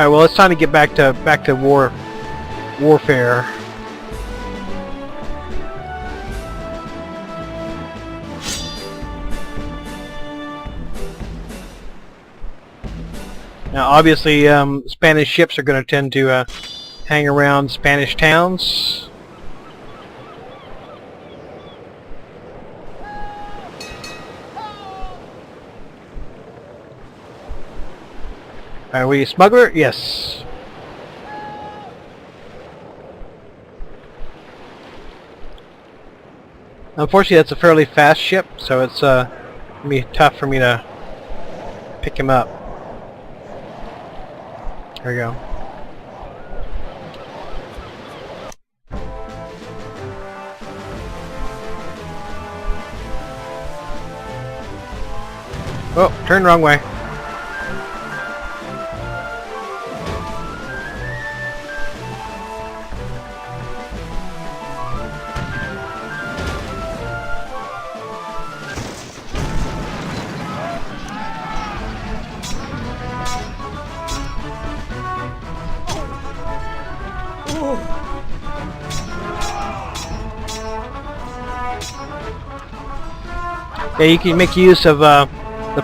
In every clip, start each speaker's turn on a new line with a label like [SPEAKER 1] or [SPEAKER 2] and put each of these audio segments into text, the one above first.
[SPEAKER 1] right, well, it's time to get back to warfare. Now, obviously, Spanish ships are going to tend to hang around Spanish towns. Are we a smuggler? Yes. Unfortunately, that's a fairly fast ship, so it's gonna be tough for me to pick him up. There we go. Oh, turn the wrong way. Yeah, you can make use of the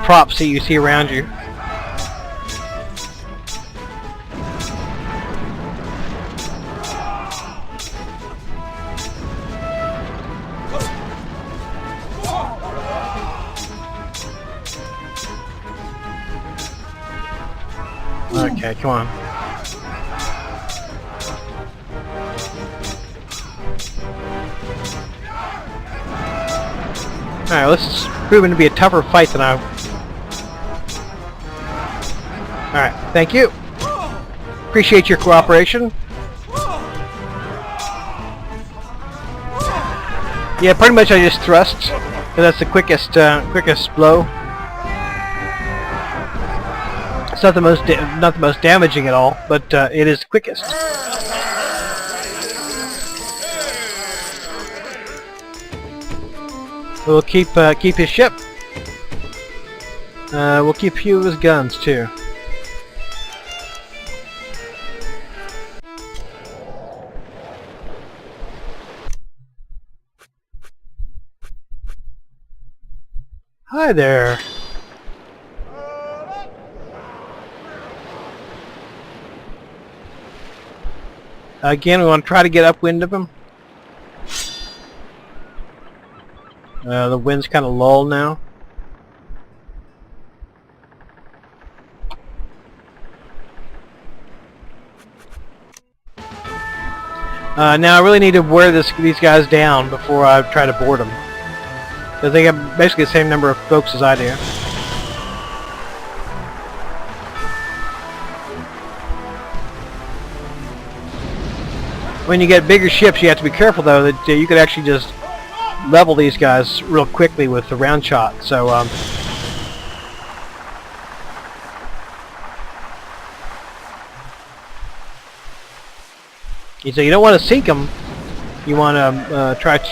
[SPEAKER 1] props that you see around you. Okay, come on. Alright, this is proving to be a tougher fight than I... Alright, thank you. Appreciate your cooperation. Yeah, pretty much I just thrust, because that's the quickest blow. It's not the most damaging at all, but it is the quickest. We'll keep his ship. We'll keep a few of his guns too. Hi there. Again, we want to try to get upwind of him. The wind's kind of lull now. Now I really need to wear these guys down before I try to board them. Because they have basically the same number of folks as I do. When you get bigger ships, you have to be careful though that you could actually just level these guys real quickly with the round shot. So so you don't want to sink them. You want to try to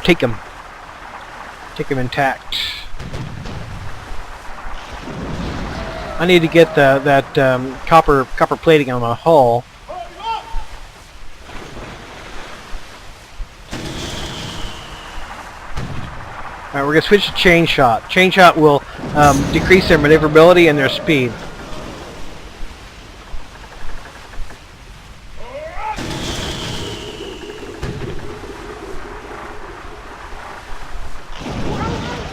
[SPEAKER 1] take them intact. I need to get that copper plating on my hull. Alright, we're going to switch to chain shot. Chain shot will decrease their maneuverability and their speed.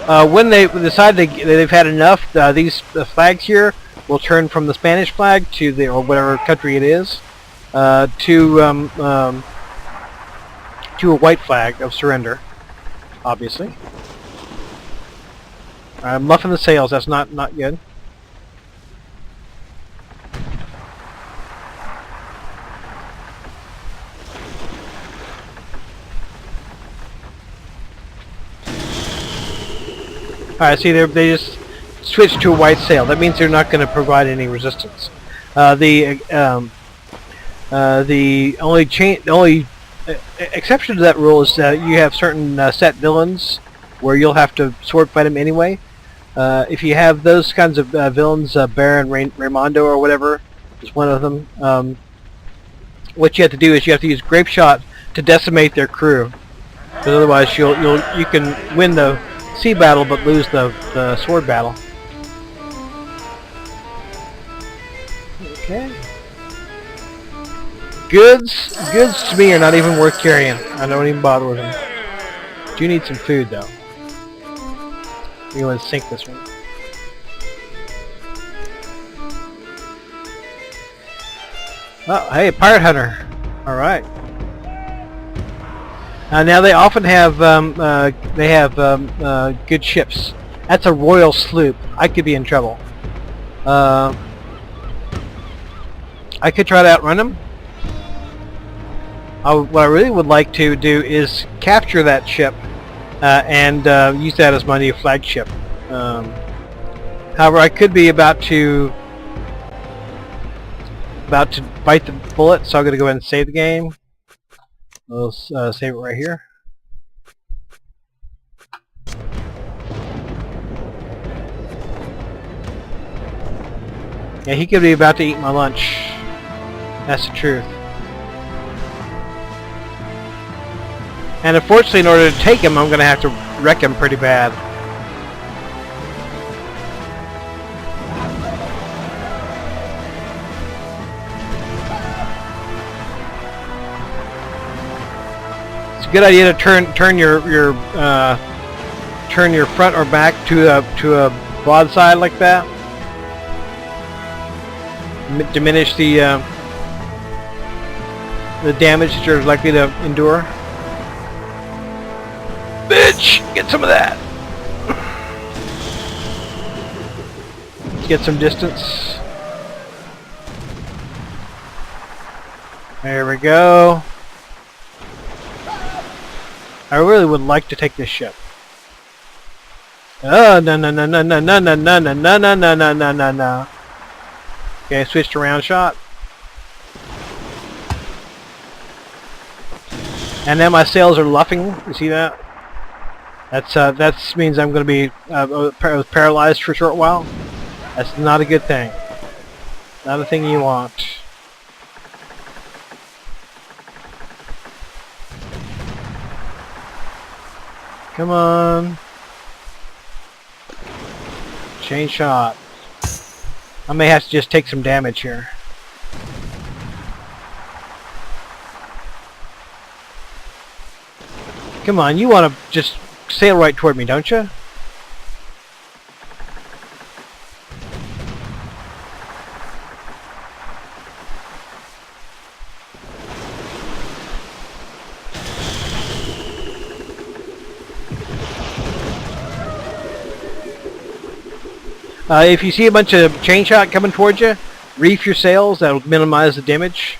[SPEAKER 1] When they decide they've had enough, these flags here will turn from the Spanish flag to or whatever country it is to a white flag of surrender, obviously. I'm luffing the sails. That's not good. Alright, see, they just switched to a white sail. That means they're not going to provide any resistance. The only exception to that rule is that you have certain set villains where you'll have to sword fight them anyway. If you have those kinds of villains, Baron Raimondo or whatever is one of them. What you have to do is you have to use grape shot to decimate their crew, because otherwise you can win the sea battle but lose the sword battle. Okay. Goods to me are not even worth carrying. I don't even bother with them. Do need some food though. You want to sink this one. Oh, hey, pirate hunter. All right. Now they often have good ships. That's a royal sloop. I could be in trouble. I could try to outrun them. What I really would like to do is capture that ship and use that as my new flagship. However, I could be about to bite the bullet, so I'm going to go ahead and save the game. We'll save it right here. Yeah, he could be about to eat my lunch. That's the truth. And unfortunately, in order to take him, I'm going to have to wreck him pretty bad. It's a good idea to turn your front or back to a broadside like that. Diminish the damage that you're likely to endure. Bitch! Get some of that! Let's get some distance. There we go. I really would like to take this ship. Oh, no, no, no, no, no, no, no, no, no, no, no, no, no, no, no, no. Okay, switch to round shot. And then my sails are luffing. You see that? That means I'm going to be paralyzed for a short while. That's not a good thing. Not a thing you want. Come on. Chain shot. I may have to just take some damage here. Come on, you want to just sail right toward me, don't you? If you see a bunch of chain shot coming towards you, reef your sails. That'll minimize the damage.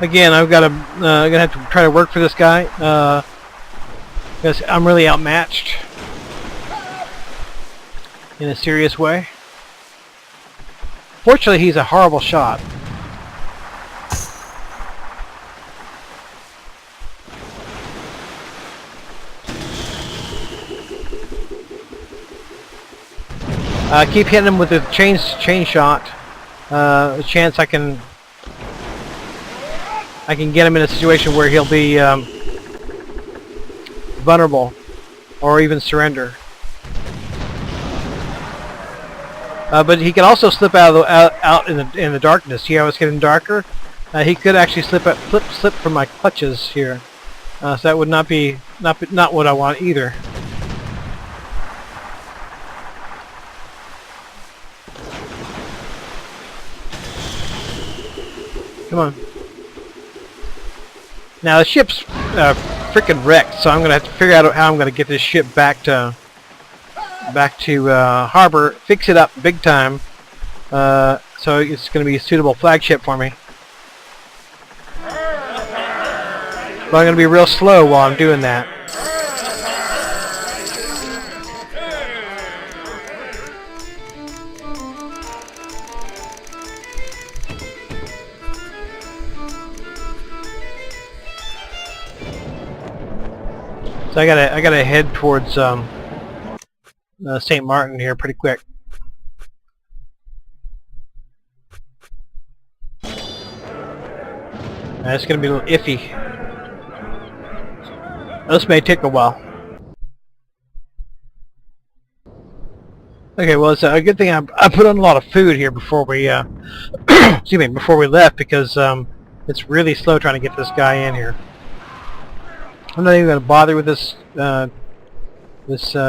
[SPEAKER 1] Again, I'm gonna have to try to work for this guy because I'm really outmatched in a serious way. Fortunately, he's a horrible shot. Keep hitting him with the chain shot. A chance I can get him in a situation where he'll be vulnerable or even surrender. But he can also slip out in the darkness. See how it's getting darker? He could actually slip from my clutches here. So that would not what I want either. Come on. Now the ship's freaking wrecked, so I'm gonna have to figure out how I'm gonna get this ship back to harbor, fix it up big time, so it's gonna be a suitable flagship for me. But I'm gonna be real slow while I'm doing that. So I gotta head towards St. Martin here pretty quick. It's gonna be a little iffy. This may take a while. Okay, well, it's a good thing I put on a lot of food here before we excuse me, before we left, because it's really slow trying to get this guy in here. I'm not even going to bother with this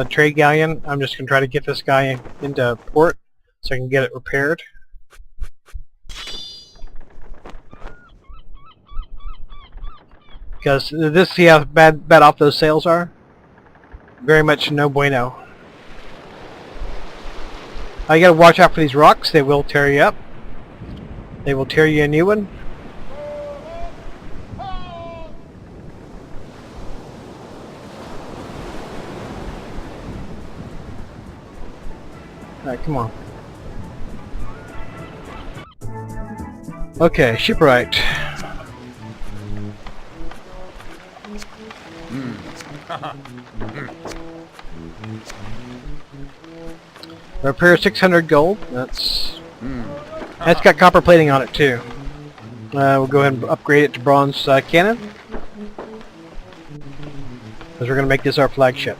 [SPEAKER 1] trade galleon. I'm just going to try to get this guy into port so I can get it repaired. Because see how bad off those sails are? Very much no bueno. You gotta watch out for these rocks. They will tear you up. They will tear you a new one. Alright, come on. Okay, shipwright. Repair 600 gold. That's got copper plating on it too. We'll go ahead and upgrade it to bronze cannon, because we're going to make this our flagship.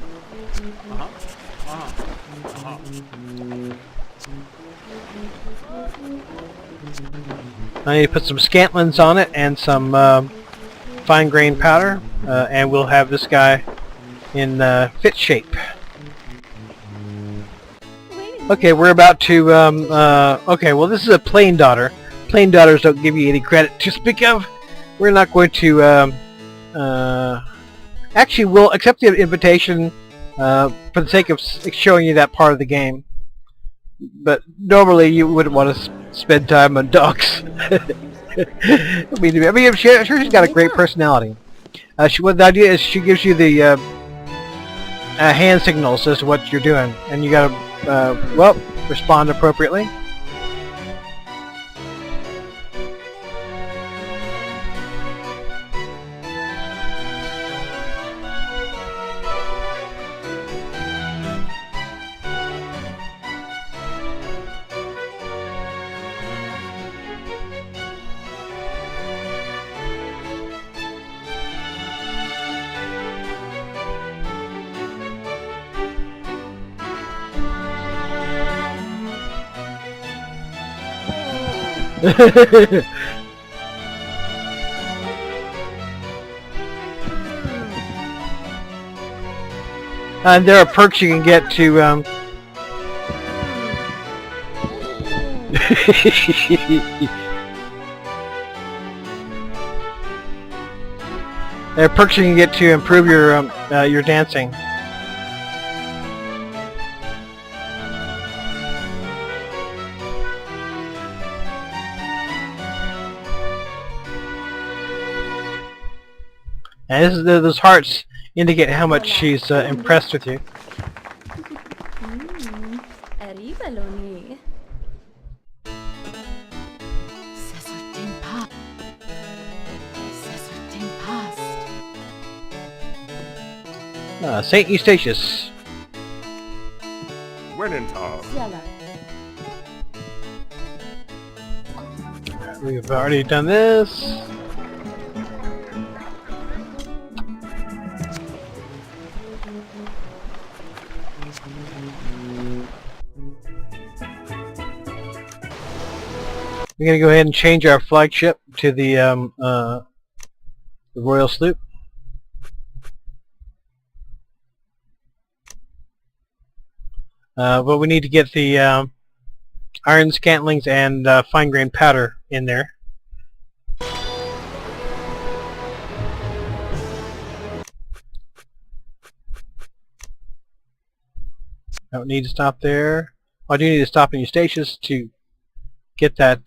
[SPEAKER 1] I need to put some scantlings on it and some fine grain powder, and we'll have this guy in fit shape. Okay, we're about to, okay, well this is a plain daughter. Plain daughters don't give you any credit to speak of. We're not going to, actually we'll accept the invitation for the sake of showing you that part of the game. But normally you wouldn't want to spend time on dogs. I mean, I'm sure she's got a great personality. What the idea is, she gives you the hand signals as to what you're doing, and you gotta well, respond appropriately. And there are perks you can get to there are perks you can get to improve your dancing. And those hearts indicate how much she's impressed with you. St. Eustatius. We've already done this. We're going to go ahead and change our flagship to the Royal Sloop. But we need to get the iron scantlings and fine grain powder in there. I don't need to stop there. I do need to stop in Eustatius to get that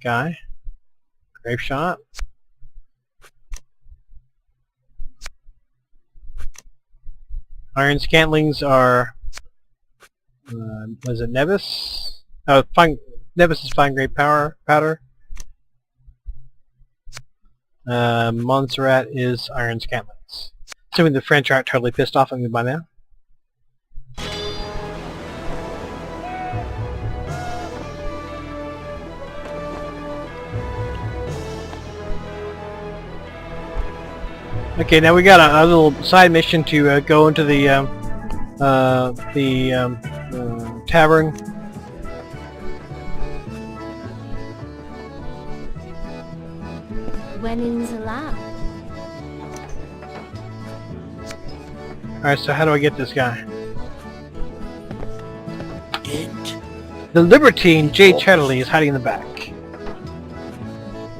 [SPEAKER 1] guy. Grape shot. Iron scantlings are was it Nevis? Oh, Nevis is fine grain powder. Montserrat is iron scantlings. Assuming the French aren't totally pissed off at me by now. Okay, now we got a little side mission to go into the tavern.
[SPEAKER 2] When in the lab.
[SPEAKER 1] Alright, so how do I get this guy? The libertine Jay Chatterley is hiding in the back.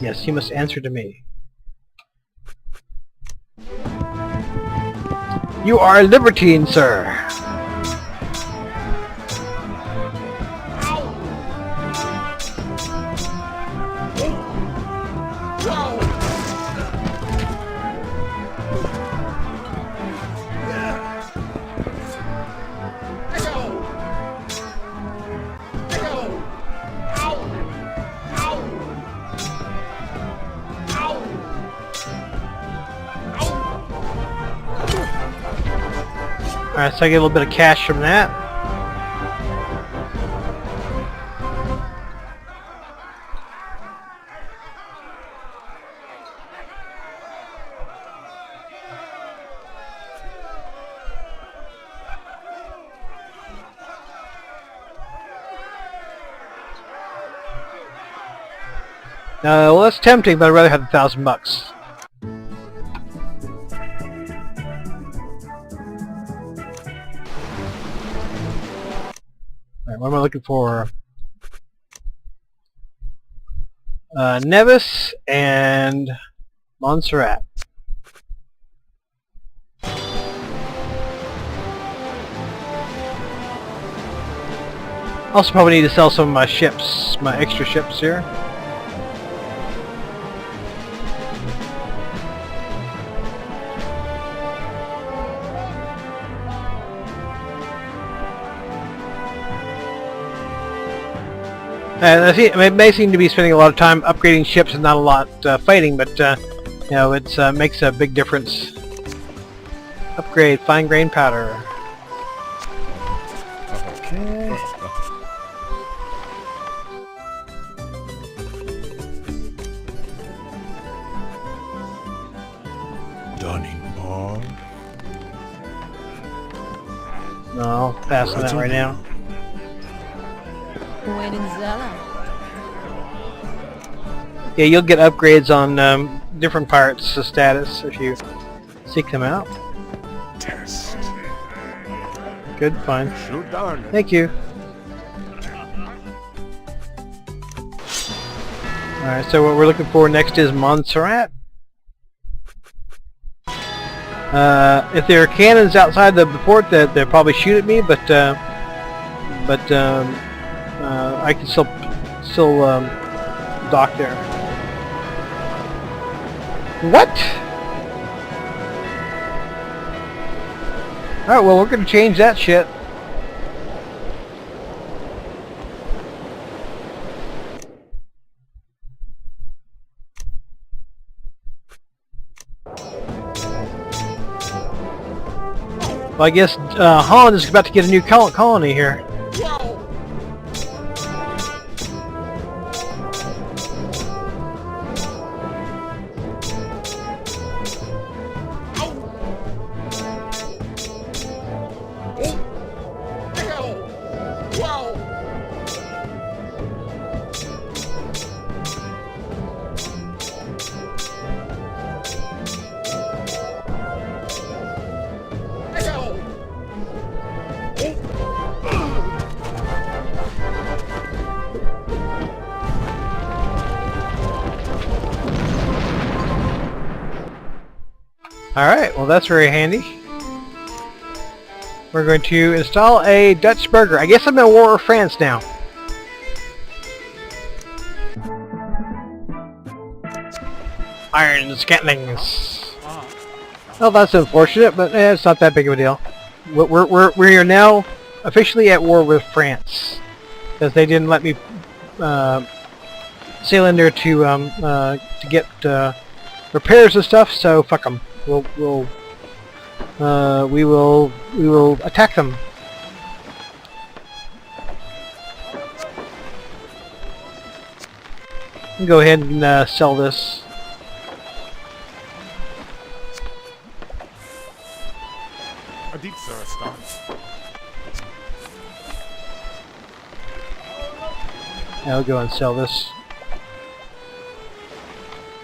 [SPEAKER 1] Yes, you must answer to me. You are a libertine, sir. Alright, so I get a little bit of cash from that. Well, that's tempting, but I'd rather have the $1,000. Alright, what am I looking for? Nevis and Montserrat. Also probably need to sell some of my ships, my extra ships here. I may seem to be spending a lot of time upgrading ships and not a lot fighting, but you know, it makes a big difference. Upgrade fine grain powder. Okay.
[SPEAKER 3] Dunning bar.
[SPEAKER 1] No, I'll pass on that right now. Yeah, you'll get upgrades on different pirates' status if you seek them out.
[SPEAKER 3] Test.
[SPEAKER 1] Good, fine.
[SPEAKER 3] Shoot down.
[SPEAKER 1] Thank you. Alright, so what we're looking for next is Montserrat. If there are cannons outside the fort, they'll probably shoot at me, but I can still dock there. What? Alright, well, we're gonna change that shit. Well, I guess Holland is about to get a new colony here. Alright, well that's very handy. We're going to install a Dutch burger. I guess I'm in war with France now. Iron scantlings. Well, that's unfortunate, but it's not that big of a deal. We are now officially at war with France because they didn't let me sail in there to get repairs and stuff. So fuck them. We'll we will attack them. Go ahead and sell this.
[SPEAKER 3] A deep thirst.
[SPEAKER 1] I'll go and sell this.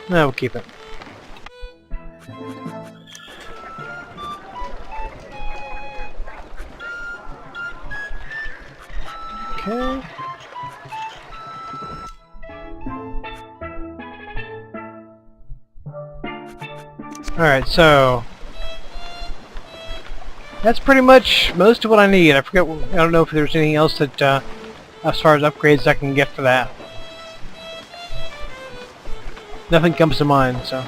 [SPEAKER 1] No, we'll keep it. Okay. Alright, so that's pretty much most of what I need. I don't know if there's anything else that as far as upgrades I can get for that. Nothing comes to mind, so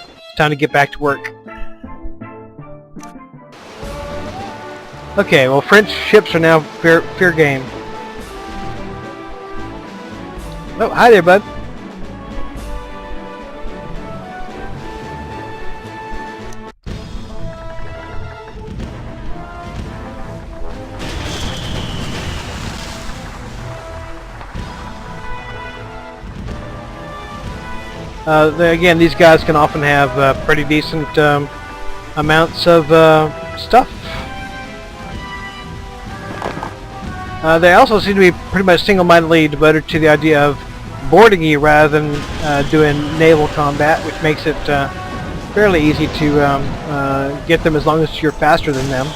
[SPEAKER 1] it's time to get back to work. Okay, well, French ships are now fair game. Oh, hi there, bud. Again, these guys can often have pretty decent amounts of stuff. They also seem to be pretty much single-mindedly devoted to the idea of boarding you rather than doing naval combat, which makes it fairly easy to get them as long as you're faster than them.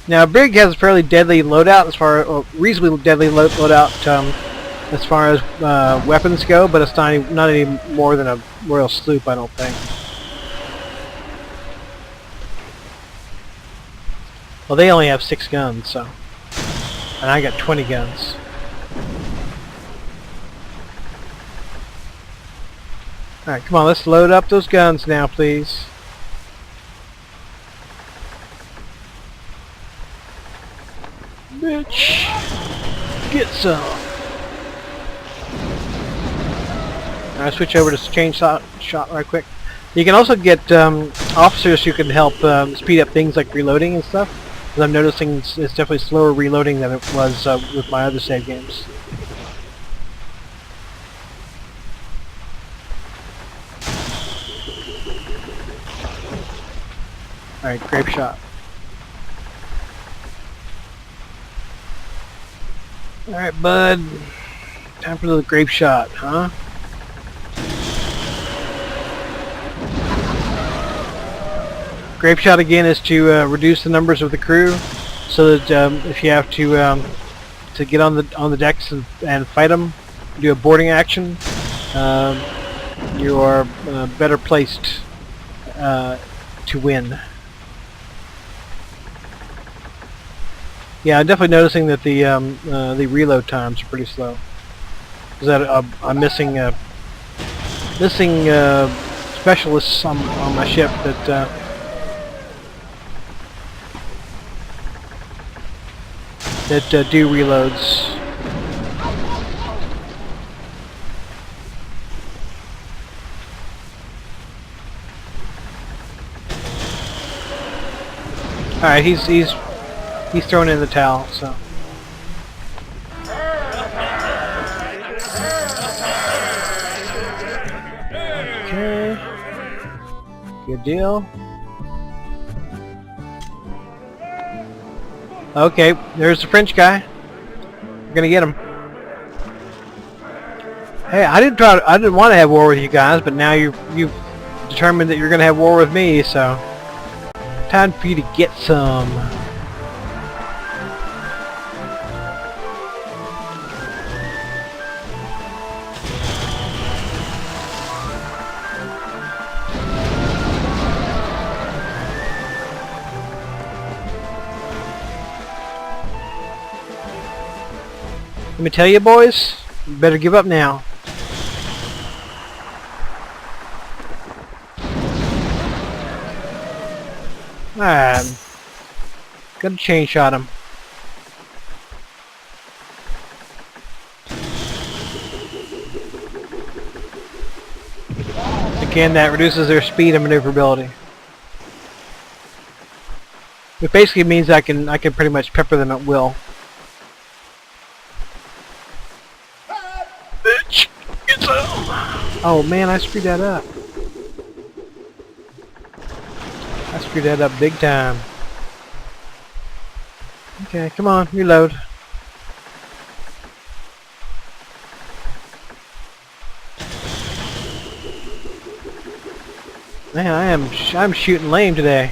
[SPEAKER 1] Now, Brig has a fairly deadly loadout or reasonably deadly loadout as far as weapons go, but it's not any more than a royal sloop, I don't think. Well, they only have 6 guns, so, and I got 20 guns. All right, come on, let's load up those guns now, please. Bitch, get some. Alright, switch over to change shot right quick. You can also get officers who can help speed up things like reloading and stuff. Because I'm noticing it's definitely slower reloading than it was with my other save games. Alright, grape shot. Alright, bud. Time for the grape shot, huh? Grape shot again is to reduce the numbers of the crew, so that if you have to get on the decks and fight them, do a boarding action, you are better placed to win. Yeah, I'm definitely noticing that the reload times are pretty slow. Because I'm missing specialists on my ship that do reloads. All right, he's thrown in the towel, so. Okay. Good deal. Okay, there's the French guy. We're gonna get him. Hey, I didn't want to have war with you guys, but now you've determined that you're gonna have war with me, so time for you to get some. Let me tell you, boys, you better give up now. Alright, gonna chain shot him. Again, that reduces their speed and maneuverability. It basically means I can pretty much pepper them at will. Bitch, get some. Oh man, I screwed that up. I screwed that up big time. Okay, come on, reload. Man, I'm shooting lame today.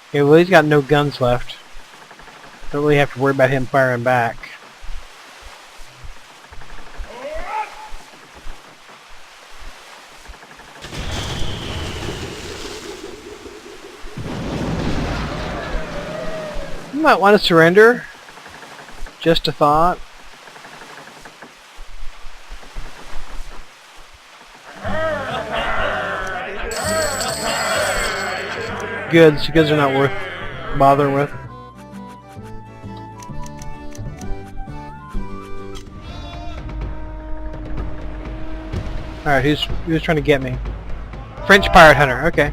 [SPEAKER 1] Okay, well he's got no guns left. Don't really have to worry about him firing back. You might want to surrender. Just a thought. Goods are not worth bothering with. Alright, who's trying to get me? French pirate hunter, okay.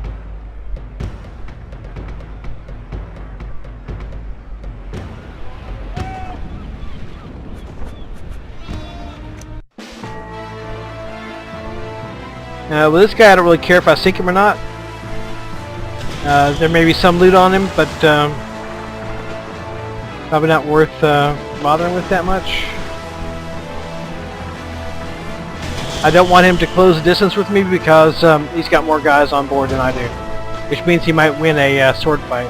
[SPEAKER 1] Well, this guy I don't really care if I sink him or not. There may be some loot on him, but probably not worth bothering with that much. I don't want him to close the distance with me because he's got more guys on board than I do, which means he might win a sword fight.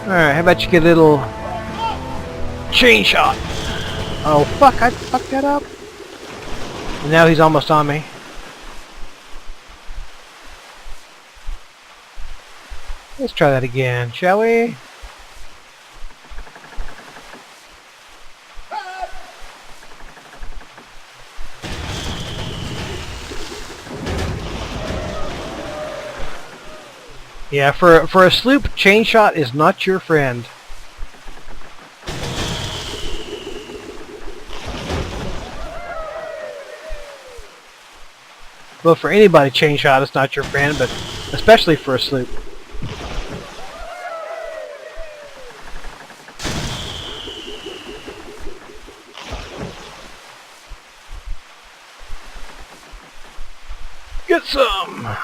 [SPEAKER 1] Alright, how about you get a little chain shot? Oh fuck, I fucked that up. And now he's almost on me. Let's try that again, shall we? Yeah, for a sloop, chain shot is not your friend. Well, for anybody, chain shot is not your friend, but especially for a sloop. Get some!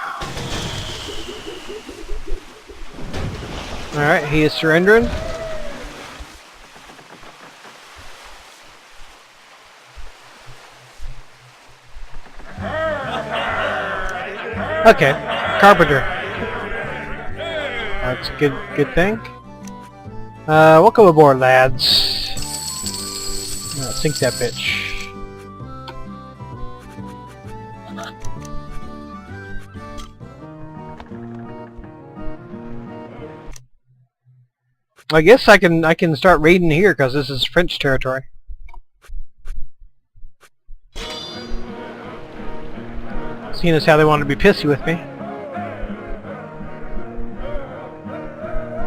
[SPEAKER 1] Alright, he is surrendering. Okay, carpenter. That's a good thing. Welcome aboard, lads. Sink that bitch. I guess I can start raiding here because this is French territory. Seeing as how they want to be pissy with me.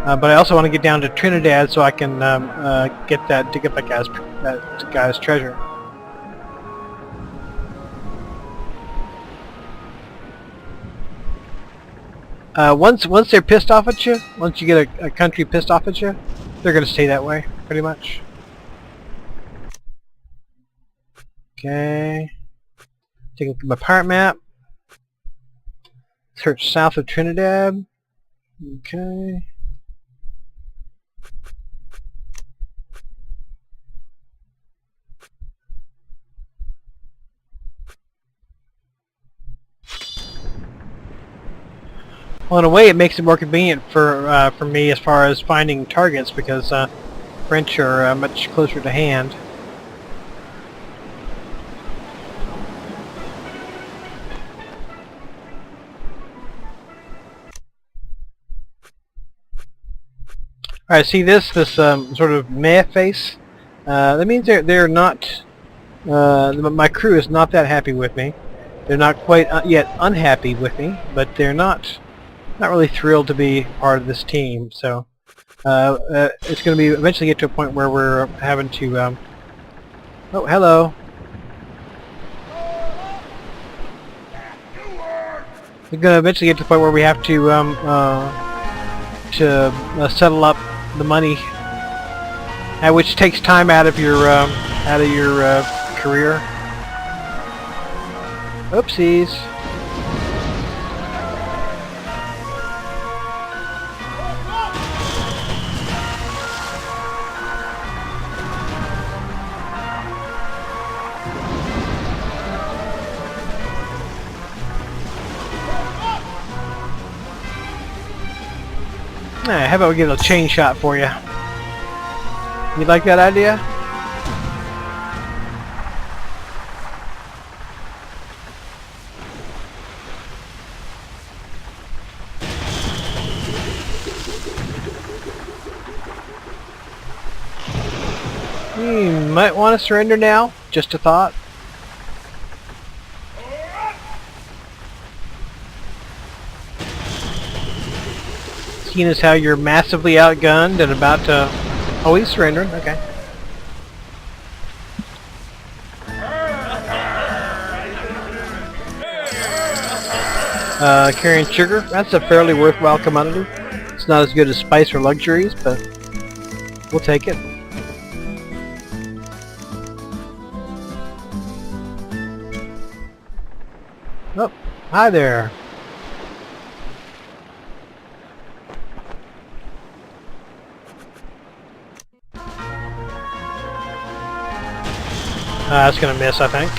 [SPEAKER 1] But I also want to get down to Trinidad so I can get that guy's treasure. Once they're pissed off at you, once you get a country pissed off at you, they're going to stay that way, pretty much. Okay. Take a look at my pirate map. Search south of Trinidad. Okay. Well, in a way, it makes it more convenient for me as far as finding targets because French are much closer to hand. All right, see this sort of meh face? That means they're not. My crew is not that happy with me. They're not quite yet unhappy with me, but they're not really thrilled to be part of this team. So it's going to be eventually get to a point where we're having to. Oh, hello. We're going to eventually get to the point where we have to settle up the money, which takes time out of your career. Oopsies. How about we get a chain shot for you? You like that idea? You might want to surrender now. Just a thought. Seeing as how you're massively outgunned and about to... Oh, he's surrendering. Okay. Carrying sugar. That's a fairly worthwhile commodity. It's not as good as spice or luxuries, but we'll take it. Oh, hi there. That's gonna miss, I think.